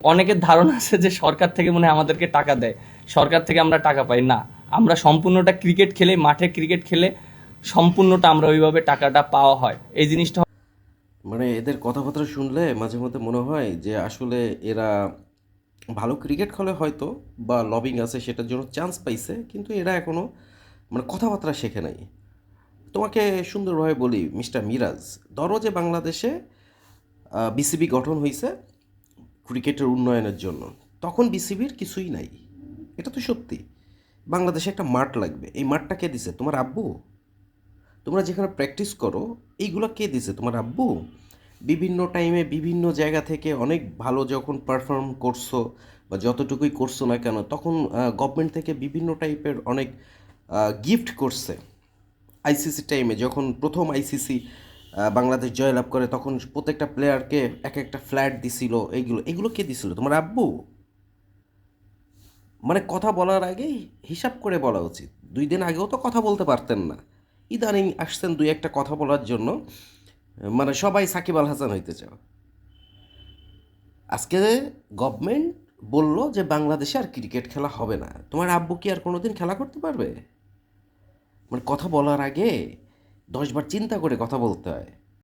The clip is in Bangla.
অনেকের ধারণা আছে যে সরকার থেকে মনে হয় আমাদেরকে টাকা দেয়, সরকার থেকে আমরা টাকা পাই না। আমরা সম্পূর্ণটা ক্রিকেট খেলে, মাঠে ক্রিকেট খেলে সম্পূর্ণটা আমরা ওইভাবে টাকাটা পাওয়া হয় এই জিনিসটা। মানে এদের কথাবার্তা শুনলে মাঝে মধ্যে মনে হয় যে আসলে এরা ভালো ক্রিকেট খেলে হয়তো, বা লবিং আছে সেটার জন্য চান্স পাইছে, কিন্তু এরা এখনও মানে কথাবার্তা শেখে নাই। তোমাকে সুন্দরভাবে বলি মিস্টার মিরাজ, ধরো যে বাংলাদেশে বিসিবি গঠন হয়েছে ক্রিকেটের উন্নয়নের জন্য, তখন বিসিবির কিছুই নাই। এটা তো সত্যি। বাংলাদেশে একটা মাঠ লাগবে, এই মাঠটা কে দিছে? তোমার আব্বু? তোমরা যেখানে প্র্যাকটিস করো এইগুলো কে দিছে? তোমার আব্বু? বিভিন্ন টাইমে বিভিন্ন জায়গা থেকে অনেক ভালো যখন পারফর্ম করছো বা যতটুকুই করছো না কেন, তখন গভর্নমেন্ট থেকে বিভিন্ন টাইপের অনেক গিফট করছে। আইসিসি টাইমে যখন প্রথম আইসিসি বাংলাদেশ জয়লাভ করে, তখন প্রত্যেকটা প্লেয়ারকে এক একটা ফ্ল্যাট দিছিল। এইগুলো এগুলো কে দিছিল? তোমার আব্বু? মানে কথা বলার আগেই হিসাব করে বলা উচিত। 2 দিন আগেও তো কথা বলতে পারতেন না, ইদানিং আসছেন দুই একটা কথা বলার জন্য। মানে সবাই সাকিব আল হাসান হইতে চাও। আজকে গভর্নমেন্ট বলল যে বাংলাদেশে আর ক্রিকেট খেলা হবে না, তোমার আব্বু কি আর কোনোদিন খেলা করতে পারবে? মানে কথা বলার আগে 10 বার চিন্তা করে কথা বলতে হয়।